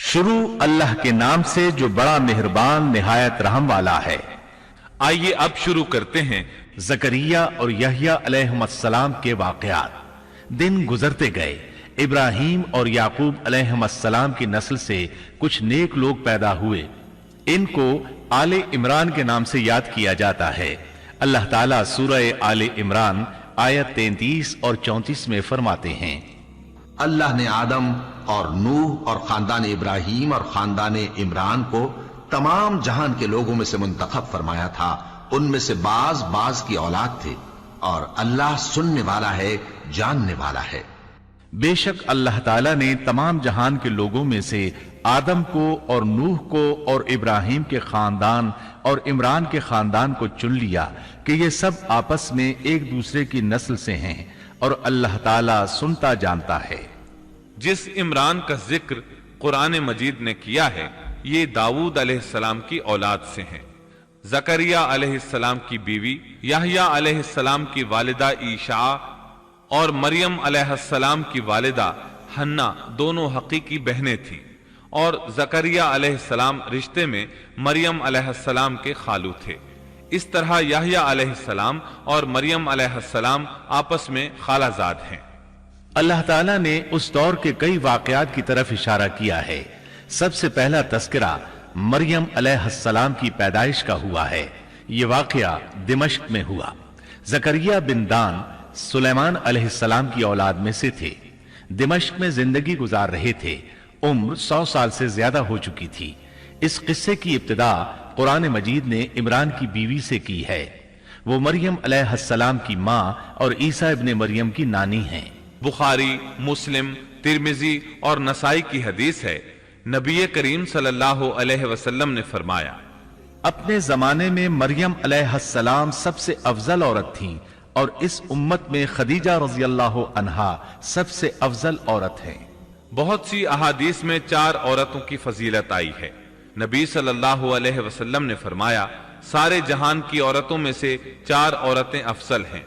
شروع اللہ کے نام سے جو بڑا مہربان نہایت رحم والا ہے۔ آئیے اب شروع کرتے ہیں زکریہ اور یحییٰ علیہم السلام کے واقعات۔ دن گزرتے گئے، ابراہیم اور یعقوب علیہم السلام کی نسل سے کچھ نیک لوگ پیدا ہوئے۔ ان کو آل عمران کے نام سے یاد کیا جاتا ہے۔ اللہ تعالیٰ سورہ آل عمران آیت 33 اور 34 میں فرماتے ہیں، اللہ نے آدم اور نوح اور خاندان ابراہیم اور خاندان عمران کو تمام جہان کے لوگوں میں سے منتخب فرمایا تھا۔ ان میں سے بعض کی اولاد تھے، اور اللہ سننے والا ہے، جاننے والا ہے۔ بے شک اللہ تعالیٰ نے تمام جہان کے لوگوں میں سے آدم کو اور نوح کو اور ابراہیم کے خاندان اور عمران کے خاندان کو چن لیا کہ یہ سب آپس میں ایک دوسرے کی نسل سے ہیں، اور اللہ تعالیٰ سنتا جانتا ہے۔ جس عمران کا ذکر قرآن مجید نے کیا ہے یہ داؤد علیہ السلام کی اولاد سے ہیں۔ زکریہ علیہ السلام کی بیوی یحییٰ علیہ السلام کی والدہ عیشا اور مریم علیہ السلام کی والدہ حنا دونوں حقیقی بہنیں تھیں، اور زکریہ علیہ السلام رشتے میں مریم علیہ السلام کے خالو تھے۔ اس طرح یحییٰ علیہ السلام اور مریم علیہ السلام آپس میں خالہ زاد ہیں۔ اللہ تعالیٰ نے اس دور کے کئی واقعات کی طرف اشارہ کیا ہے۔ سب سے پہلا تذکرہ مریم علیہ السلام کی پیدائش کا ہوا ہے۔ یہ واقعہ دمشق میں ہوا۔ زکریہ بن دان سلیمان علیہ السلام کی اولاد میں سے تھے۔ دمشق میں زندگی گزار رہے تھے۔ عمر 100 سال سے زیادہ ہو چکی تھی۔ اس قصے کی ابتدا قرآن مجید نے عمران کی بیوی سے کی ہے۔ وہ مریم علیہ السلام کی ماں اور عیسیٰ ابن مریم کی نانی ہیں۔ بخاری، مسلم، ترمذی اور نسائی کی حدیث ہے، نبی کریم صلی اللہ علیہ وسلم نے فرمایا، اپنے زمانے میں مریم علیہ السلام سب سے افضل عورت تھیں، اور اس امت میں خدیجہ رضی اللہ عنہا سب سے افضل عورت ہیں۔ بہت سی احادیث میں 4 عورتوں کی فضیلت آئی ہے۔ نبی صلی اللہ علیہ وسلم نے فرمایا، سارے جہان کی عورتوں میں سے 4 عورتیں افضل ہیں: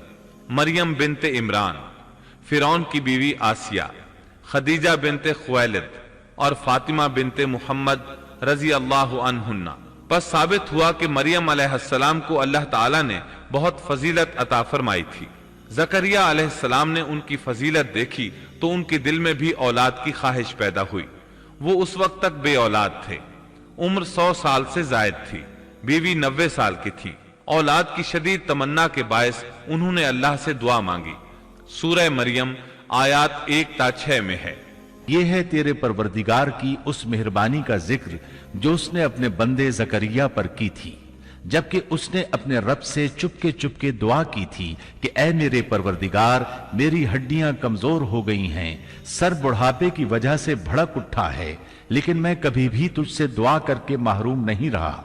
مریم بنت عمران، فرعون کی بیوی آسیہ، خدیجہ بنت خویلد اور فاطمہ بنت محمد رضی اللہ عنہن۔ بس ثابت ہوا کہ مریم علیہ السلام کو اللہ تعالیٰ نے بہت فضیلت عطا فرمائی تھی۔ زکریہ علیہ السلام نے ان کی فضیلت دیکھی تو ان کے دل میں بھی اولاد کی خواہش پیدا ہوئی۔ وہ اس وقت تک بے اولاد تھے۔ عمر 100 سال سے زائد تھی۔ بیوی 90 سال کی تھی۔ اولاد کی شدید تمنا کے باعث انہوں نے اللہ سے دعا مانگی۔ سورہ مریم آیات 1 تا 6 میں ہے، یہ ہے تیرے پروردگار کی اس مہربانی کا ذکر جو اس نے اپنے بندے زکریہ پر کی تھی، جبکہ اس نے اپنے رب سے چپ کے دعا کی تھی کہ اے میرے پروردگار، میری ہڈیاں کمزور ہو گئی ہیں، سر بڑھاپے کی وجہ سے بھڑک اٹھا ہے، لیکن میں کبھی بھی تجھ سے دعا کر کے محروم نہیں رہا۔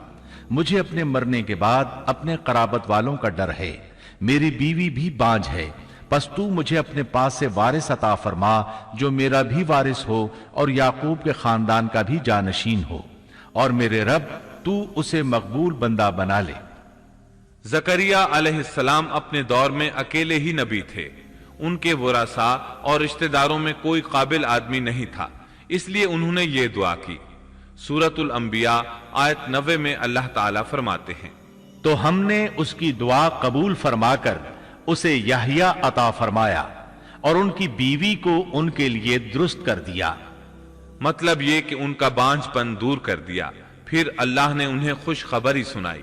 مجھے اپنے مرنے کے بعد اپنے قرابت والوں کا ڈر ہے، میری بیوی بھی بانجھ ہے، پس تو مجھے اپنے پاس سے وارث عطا فرما جو میرا بھی وارث ہو اور یعقوب کے خاندان کا بھی جانشین ہو، اور میرے رب تو اسے مقبول بندہ بنا لے۔ زکریہ علیہ السلام اپنے دور میں اکیلے ہی نبی تھے۔ ان کے ورثاء اور رشتہ داروں میں کوئی قابل آدمی نہیں تھا، اس لیے انہوں نے یہ دعا کی۔ سورۃ الانبیاء آیت 90 میں اللہ تعالیٰ فرماتے ہیں، تو ہم نے اس کی دعا قبول فرما کر اسے یحییٰ عطا فرمایا، اور ان کی بیوی کو ان کے لیے درست کر دیا۔ مطلب یہ کہ ان کا بانجھ پن دور کر دیا۔ پھر اللہ نے انہیں خوشخبری سنائی،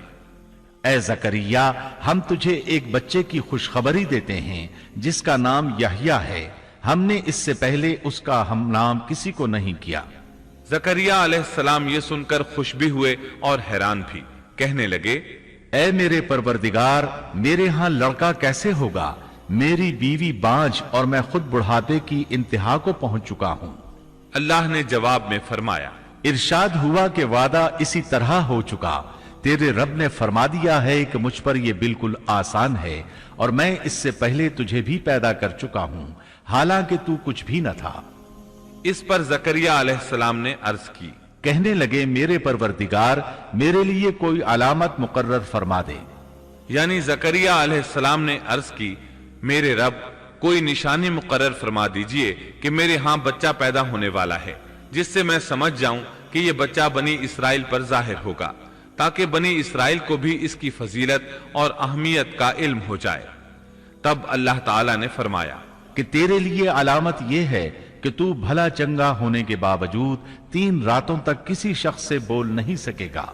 اے زکریا، ہم تجھے ایک بچے کی خوشخبری دیتے ہیں جس کا نام یحییٰ ہے۔ ہم نے اس سے پہلے اس کا ہم نام کسی کو نہیں کیا۔ زکریہ علیہ السلام یہ سن کر خوش بھی ہوئے اور حیران بھی، کہنے لگے، اے میرے پروردگار، میرے ہاں لڑکا کیسے ہوگا؟ میری بیوی بانجھ اور میں خود بڑھاپے کی انتہا کو پہنچ چکا ہوں۔ اللہ نے جواب میں فرمایا، ارشاد ہوا کہ وعدہ اسی طرح ہو چکا، تیرے رب نے فرما دیا ہے کہ مجھ پر یہ بالکل آسان ہے، اور میں اس سے پہلے تجھے بھی پیدا کر چکا ہوں، حالانکہ تو کچھ بھی نہ تھا۔ اس پر زکریہ علیہ السلام نے عرض کی، کہنے لگے، میرے پروردگار، میرے لیے کوئی علامت مقرر فرما دے۔ یعنی زکریہ علیہ السلام نے عرض کی، میرے رب، کوئی نشانی مقرر فرما دیجئے کہ میرے ہاں بچہ پیدا ہونے والا ہے۔ جس سے میں سمجھ جاؤں کہ یہ بچہ بنی اسرائیل پر ظاہر ہوگا، تاکہ بنی اسرائیل کو بھی اس کی فضیلت اور اہمیت کا علم ہو جائے۔ تب اللہ تعالیٰ نے فرمایا کہ تیرے لیے علامت یہ ہے کہ تو بھلا چنگا ہونے کے باوجود 3 راتوں تک کسی شخص سے بول نہیں سکے گا۔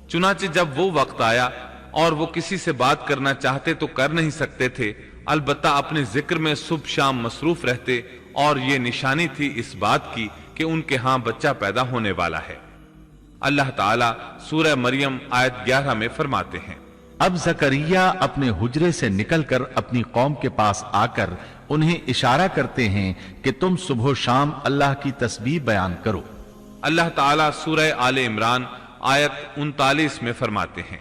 چنانچہ جب وہ وقت آیا اور وہ کسی سے بات کرنا چاہتے تو کر نہیں سکتے تھے، البتہ اپنے ذکر میں صبح شام مصروف رہتے، اور یہ نشانی تھی اس بات کی کہ ان کے ہاں بچہ پیدا ہونے والا ہے۔ اللہ تعالیٰ سورہ مریم آیت 11 میں فرماتے ہیں، اب زکریا اپنے حجرے سے نکل کر اپنی قوم کے پاس آ کر انہیں اشارہ کرتے ہیں کہ تم صبح و شام اللہ کی تسبیح بیان کرو۔ اللہ تعالیٰ سورہ آل عمران آیت 39 میں فرماتے ہیں،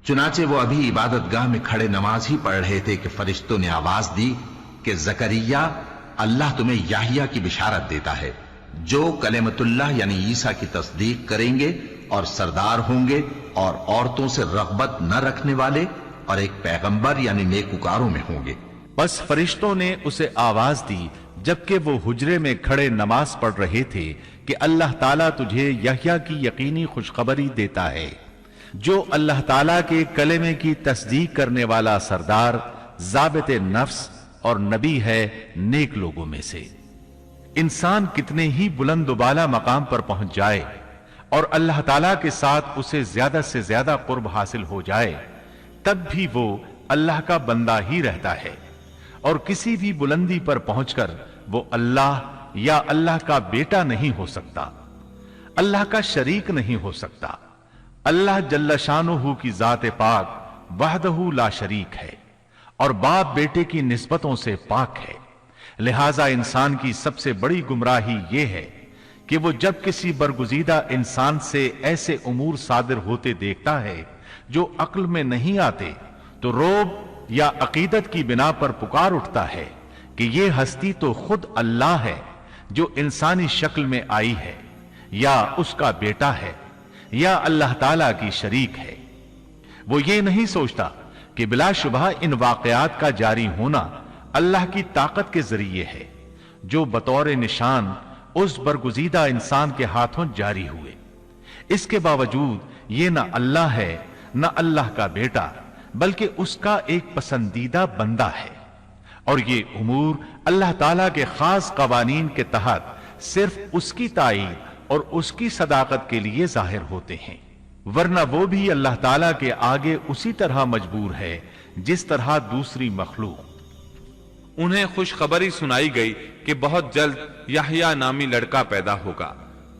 چنانچہ وہ ابھی عبادت گاہ میں کھڑے نماز ہی پڑھ رہے تھے کہ فرشتوں نے آواز دی کہ زکریا، اللہ تمہیں یحییٰ کی بشارت دیتا ہے، جو کلمت اللہ یعنی عیسیٰ کی تصدیق کریں گے اور سردار ہوں گے اور عورتوں سے رغبت نہ رکھنے والے اور ایک پیغمبر یعنی نیکوکاروں میں ہوں گے۔ بس فرشتوں نے اسے آواز دی جبکہ وہ حجرے میں کھڑے نماز پڑھ رہے تھے کہ اللہ تعالیٰ تجھے یحییٰ کی یقینی خوشخبری دیتا ہے، جو اللہ تعالیٰ کے کلمے کی تصدیق کرنے والا سردار، ضابط نفس اور نبی ہے نیک لوگوں میں سے۔ انسان کتنے ہی بلند و بالا مقام پر پہنچ جائے اور اللہ تعالیٰ کے ساتھ اسے زیادہ سے زیادہ قرب حاصل ہو جائے، تب بھی وہ اللہ کا بندہ ہی رہتا ہے، اور کسی بھی بلندی پر پہنچ کر وہ اللہ یا اللہ کا بیٹا نہیں ہو سکتا، اللہ کا شریک نہیں ہو سکتا۔ اللہ جل شانہ کی ذات پاک وحدہ لا شریک ہے اور باپ بیٹے کی نسبتوں سے پاک ہے، لہذا انسان کی سب سے بڑی گمراہی یہ ہے کہ وہ جب کسی برگزیدہ انسان سے ایسے امور صادر ہوتے دیکھتا ہے جو عقل میں نہیں آتے تو رعب یا عقیدت کی بنا پر پکار اٹھتا ہے کہ یہ ہستی تو خود اللہ ہے جو انسانی شکل میں آئی ہے، یا اس کا بیٹا ہے، یا اللہ تعالیٰ کی شریک ہے۔ وہ یہ نہیں سوچتا کہ بلا شبہ ان واقعات کا جاری ہونا اللہ کی طاقت کے ذریعے ہے، جو بطور نشان اس برگزیدہ انسان کے ہاتھوں جاری ہوئے۔ اس کے باوجود یہ نہ اللہ ہے نہ اللہ کا بیٹا، بلکہ اس کا ایک پسندیدہ بندہ ہے، اور یہ امور اللہ تعالیٰ کے خاص قوانین کے تحت صرف اس کی تائید اور اس کی صداقت کے لیے ظاہر ہوتے ہیں، ورنہ وہ بھی اللہ تعالیٰ کے آگے اسی طرح مجبور ہے جس طرح دوسری مخلوق۔ انہیں خوشخبری سنائی گئی کہ بہت جلد یحییٰ نامی لڑکا پیدا ہوگا،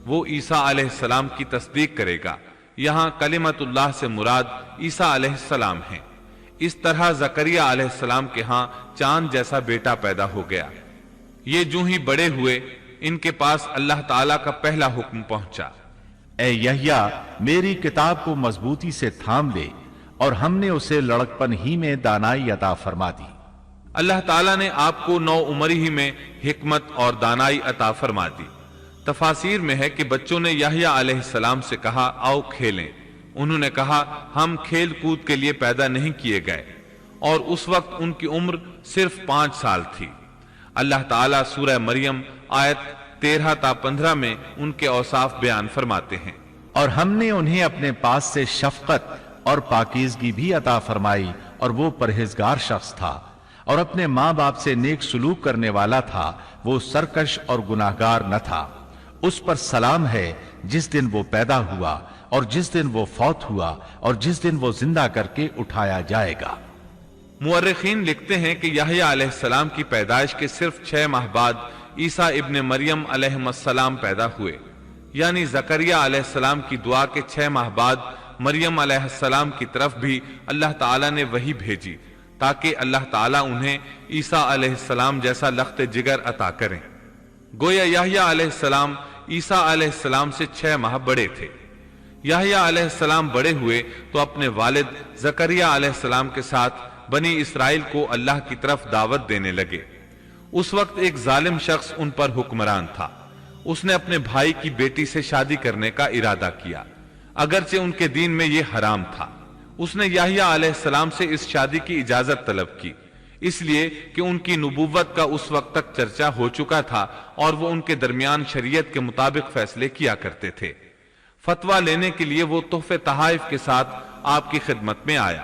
وہ عیسیٰ علیہ السلام کی تصدیق کرے گا۔ یہاں کلمت اللہ سے مراد عیسیٰ علیہ السلام ہیں۔ اس طرح زکریہ علیہ السلام کے ہاں چاند جیسا بیٹا پیدا ہو گیا۔ یہ جو ہی بڑے ہوئے، ان کے پاس اللہ تعالیٰ کا پہلا حکم پہنچا، اے یحییٰ، میری کتاب کو مضبوطی سے تھام لے، اور ہم نے اسے لڑکپن ہی میں دانائی عطا فرما دی۔ اللہ تعالیٰ نے آپ کو 9 عمری ہی میں حکمت اور دانائی عطا فرما دی۔ تفاسیر میں ہے کہ بچوں نے یحییٰ علیہ السلام سے کہا، آؤ کھیلیں۔ انہوں نے کہا، ہم کھیل کود کے لیے پیدا نہیں کیے گئے، اور اس وقت ان کی عمر صرف 5 سال تھی۔ اللہ تعالیٰ سورہ مریم آیت 13 تا 15 میں ان کے اوصاف بیان فرماتے ہیں، اور ہم نے انہیں اپنے پاس سے شفقت اور پاکیزگی بھی عطا فرمائی، اور وہ پرہیزگار شخص تھا اور اپنے ماں باپ سے نیک سلوک کرنے والا تھا، وہ سرکش اور گناہگار نہ تھا۔ اس پر سلام ہے جس دن وہ پیدا ہوا اور جس دن وہ فوت ہوا اور جس دن وہ زندہ کر کے اٹھایا جائے گا۔ مورخین لکھتے ہیں کہ یحییٰ علیہ السلام کی پیدائش کے صرف 6 ماہ بعد عیسیٰ ابن مریم علیہ السلام پیدا ہوئے، یعنی زکریہ علیہ السلام کی دعا کے 6 ماہ بعد مریم علیہ السلام کی طرف بھی اللہ تعالیٰ نے وحی بھیجی تاکہ اللہ تعالیٰ انہیں عیسیٰ علیہ السلام جیسا لخت جگر عطا کریں۔ گویا یحییٰ علیہ السلام عیسیٰ علیہ السلام سے 6 ماہ بڑے تھے۔ یحییٰ علیہ السلام بڑے ہوئے تو اپنے والد زکریہ علیہ السلام کے ساتھ بنی اسرائیل کو اللہ کی طرف دعوت دینے لگے۔ اس وقت ایک ظالم شخص ان پر حکمران تھا۔ اس نے اپنے بھائی کی بیٹی سے شادی کرنے کا ارادہ کیا، اگرچہ ان کے دین میں یہ حرام تھا۔ اس نے یحییٰ علیہ السلام سے اس شادی کی اجازت طلب کی، اس لیے کہ ان کی نبوت کا اس وقت تک چرچا ہو چکا تھا اور وہ ان کے درمیان شریعت کے مطابق فیصلے کیا کرتے تھے۔ فتویٰ لینے کے لیے وہ تحفے تحائف کے ساتھ آپ کی خدمت میں آیا۔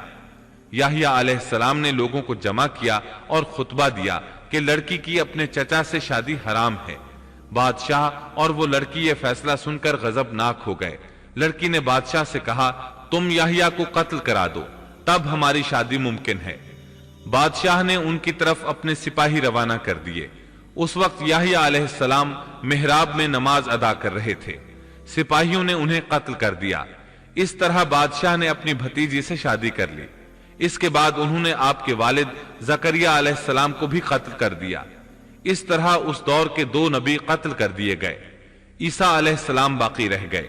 یحییٰ علیہ السلام نے لوگوں کو جمع کیا اور خطبہ دیا کہ لڑکی کی اپنے چچا سے شادی حرام ہے۔ بادشاہ اور وہ لڑکی یہ فیصلہ سن کر غضبناک ہو گئے۔ لڑکی نے بادشاہ سے کہا، تم یحییٰ کو قتل کرا دو، تب ہماری شادی ممکن ہے۔ بادشاہ نے ان کی طرف اپنے سپاہی روانہ کر دیے۔ اس وقت یحییٰ علیہ السلام محراب میں نماز ادا کر رہے تھے۔ سپاہیوں نے انہیں قتل کر دیا۔ اس طرح بادشاہ نے اپنی بھتیجی سے شادی کر لی۔ اس کے بعد انہوں نے آپ کے والد زکریا علیہ السلام کو بھی قتل کر دیا۔ اس طرح اس دور کے 2 نبی قتل کر دیے گئے۔ عیسیٰ علیہ السلام باقی رہ گئے۔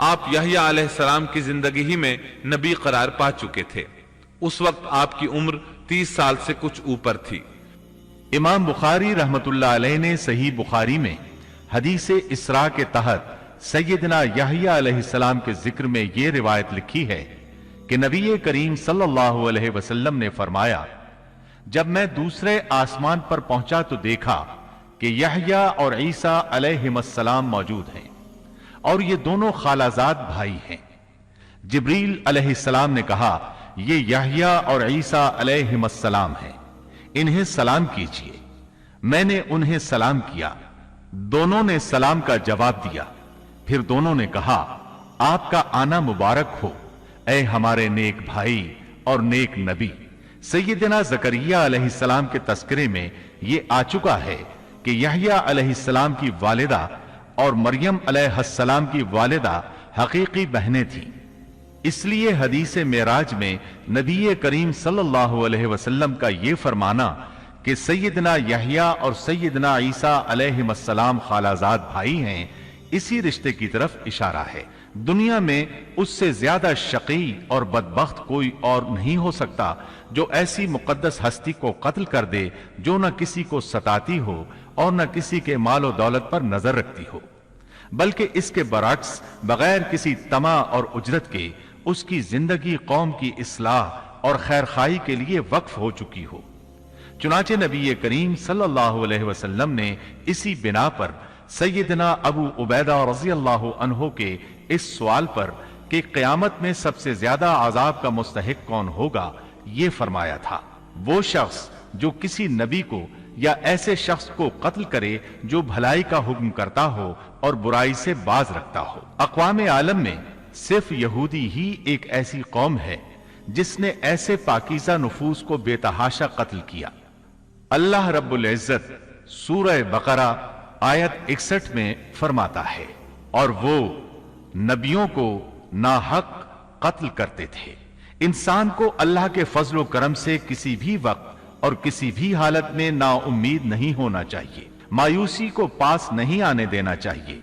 آپ یحییٰ علیہ السلام کی زندگی ہی میں نبی قرار پا چکے تھے۔ اس وقت آپ کی عمر 30 سال سے کچھ اوپر تھی۔ امام بخاری رحمت اللہ علیہ نے صحیح بخاری میں حدیث اسراء کے تحت سیدنا یحییٰ علیہ السلام کے ذکر میں یہ روایت لکھی ہے کہ نبی کریم صلی اللہ علیہ وسلم نے فرمایا، جب میں دوسرے آسمان پر پہنچا تو دیکھا کہ یحییٰ اور عیسیٰ علیہم السلام موجود ہیں اور یہ دونوں خالازاد بھائی ہیں۔ جبریل علیہ السلام نے کہا، یہ یحییٰ اور عیسیٰ علیہم السلام ہیں، انہیں سلام کیجیے۔ میں نے انہیں سلام کیا، دونوں نے سلام کا جواب دیا۔ پھر دونوں نے کہا، آپ کا آنا مبارک ہو اے ہمارے نیک بھائی اور نیک نبی۔ سیدنا زکریا علیہ السلام کے تذکرے میں یہ آ چکا ہے کہ یحییٰ علیہ السلام کی والدہ اور مریم علیہ السلام کی والدہ حقیقی بہنیں تھیں۔ اس لیے حدیث معراج میں نبی کریم صلی اللہ علیہ وسلم کا یہ فرمانا کہ سیدنا یحییٰ اور سیدنا عیسیٰ علیہ السلام خالازاد بھائی ہیں، اسی رشتے کی طرف اشارہ ہے۔ دنیا میں اس سے زیادہ شقی اور بدبخت کوئی اور نہیں ہو سکتا جو ایسی مقدس ہستی کو قتل کر دے جو نہ کسی کو ستاتی ہو اور نہ کسی کے مال و دولت پر نظر رکھتی ہو، بلکہ اس کے برعکس بغیر کسی طمع اور اجرت کے اس کی زندگی قوم کی اصلاح اور خیرخواہی کے لیے وقف ہو چکی ہو۔ چنانچہ نبی کریم صلی اللہ علیہ وسلم نے اسی بنا پر سیدنا ابو عبیدہ رضی اللہ عنہ کے اس سوال پر کہ قیامت میں سب سے زیادہ عذاب کا مستحق کون ہوگا یہ فرمایا تھا، وہ شخص جو کسی نبی کو یا ایسے شخص کو قتل کرے جو بھلائی کا حکم کرتا ہو اور برائی سے باز رکھتا ہو۔ اقوام عالم میں صرف یہودی ہی ایک ایسی قوم ہے جس نے ایسے پاکیزہ نفوس کو بے تحاشا قتل کیا۔ اللہ رب العزت سورہ بقرہ آیت 61 میں فرماتا ہے، اور وہ نبیوں کو ناحق قتل کرتے تھے۔ انسان کو اللہ کے فضل و کرم سے کسی بھی وقت اور کسی بھی حالت میں نا امید نہیں ہونا چاہیے، مایوسی کو پاس نہیں آنے دینا چاہیے۔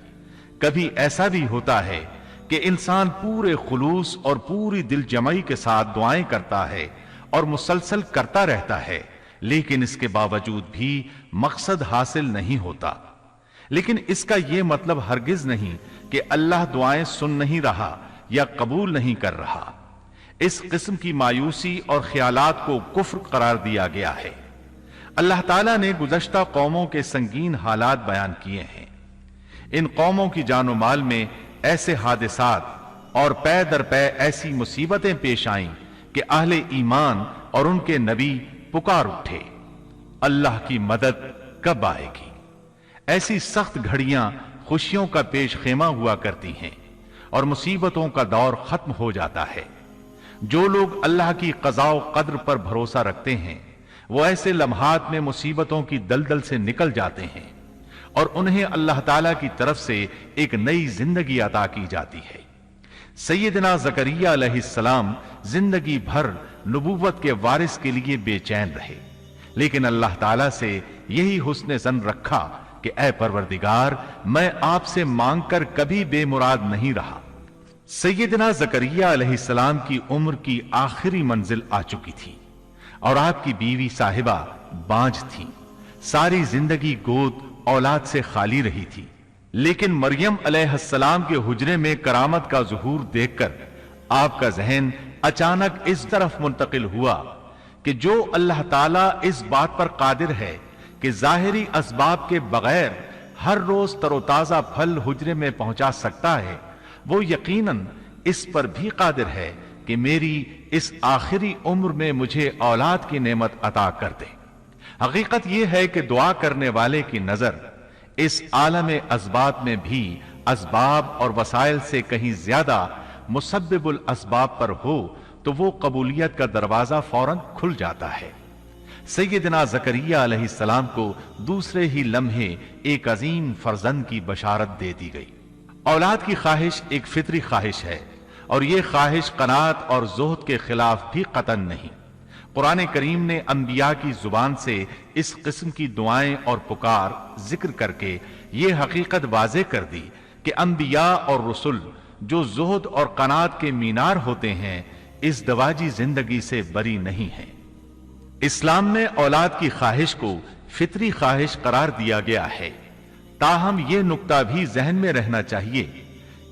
کبھی ایسا بھی ہوتا ہے کہ انسان پورے خلوص اور پوری دل جمعی کے ساتھ دعائیں کرتا ہے اور مسلسل کرتا رہتا ہے، لیکن اس کے باوجود بھی مقصد حاصل نہیں ہوتا۔ لیکن اس کا یہ مطلب ہرگز نہیں کہ اللہ دعائیں سن نہیں رہا یا قبول نہیں کر رہا۔ اس قسم کی مایوسی اور خیالات کو کفر قرار دیا گیا ہے۔ اللہ تعالیٰ نے گزشتہ قوموں کے سنگین حالات بیان کیے ہیں۔ ان قوموں کی جان و مال میں ایسے حادثات اور پے در پے ایسی مصیبتیں پیش آئیں کہ اہل ایمان اور ان کے نبی پکار اٹھے، اللہ کی مدد کب آئے گی؟ ایسی سخت گھڑیاں خوشیوں کا پیش خیمہ ہوا کرتی ہیں اور مصیبتوں کا دور ختم ہو جاتا ہے۔ جو لوگ اللہ کی قضاء و قدر پر بھروسہ رکھتے ہیں وہ ایسے لمحات میں مصیبتوں کی دلدل سے نکل جاتے ہیں اور انہیں اللہ تعالیٰ کی طرف سے ایک نئی زندگی عطا کی جاتی ہے۔ سیدنا زکریا علیہ السلام زندگی بھر نبوت کے وارث کے لیے بے چین رہے، لیکن اللہ تعالیٰ سے یہی حسن ظن رکھا کہ اے پروردگار، میں آپ سے مانگ کر کبھی بے مراد نہیں رہا۔ سیدنا زکریا علیہ السلام کی عمر کی آخری منزل آ چکی تھی اور آپ کی بیوی صاحبہ بانجھ تھی، ساری زندگی گود اولاد سے خالی رہی تھی۔ لیکن مریم علیہ السلام کے حجرے میں کرامت کا ظہور دیکھ کر آپ کا ذہن اچانک اس طرف منتقل ہوا کہ جو اللہ تعالیٰ اس بات پر قادر ہے کہ ظاہری اسباب کے بغیر ہر روز تر و تازہ پھل حجرے میں پہنچا سکتا ہے، وہ یقیناً اس پر بھی قادر ہے کہ میری اس آخری عمر میں مجھے اولاد کی نعمت عطا کر دے۔ حقیقت یہ ہے کہ دعا کرنے والے کی نظر اس عالم اسباب میں بھی اسباب اور وسائل سے کہیں زیادہ مسبب الاسباب پر ہو تو وہ قبولیت کا دروازہ فوراً کھل جاتا ہے۔ سیدنا زکریا علیہ السلام کو دوسرے ہی لمحے ایک عظیم فرزند کی بشارت دے دی گئی۔ اولاد کی خواہش ایک فطری خواہش ہے، اور یہ خواہش قناعت اور زہد کے خلاف بھی قطعاً نہیں۔ قرآن کریم نے انبیاء کی زبان سے اس قسم کی دعائیں اور پکار ذکر کر کے یہ حقیقت واضح کر دی کہ انبیاء اور رسل جو زہد اور قناعت کے مینار ہوتے ہیں اس دواجی زندگی سے بری نہیں ہیں۔ اسلام میں اولاد کی خواہش کو فطری خواہش قرار دیا گیا ہے، تاہم یہ نکتہ بھی ذہن میں رہنا چاہیے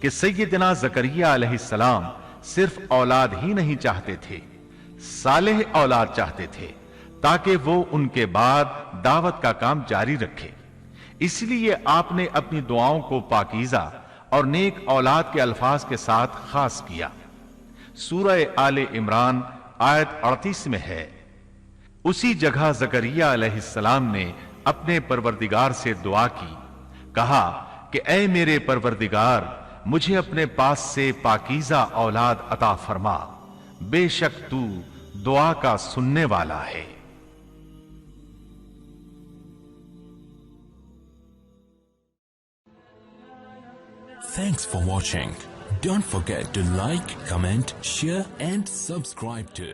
کہ سیدنا زکریا علیہ السلام صرف اولاد ہی نہیں چاہتے تھے، صالح اولاد چاہتے تھے تاکہ وہ ان کے بعد دعوت کا کام جاری رکھے۔ اس لیے آپ نے اپنی دعاؤں کو پاکیزہ اور نیک اولاد کے الفاظ کے ساتھ خاص کیا۔ سورہ آل عمران آیت 38 میں ہے، اسی جگہ زکریا علیہ السلام نے اپنے پروردگار سے دعا کی، کہا کہ اے میرے پروردگار مجھے اپنے پاس سے پاکیزہ اولاد عطا فرما، بے شک تو دعا کا سننے والا ہے۔ Thanks for watching. Don't forget to like, comment, share and subscribe to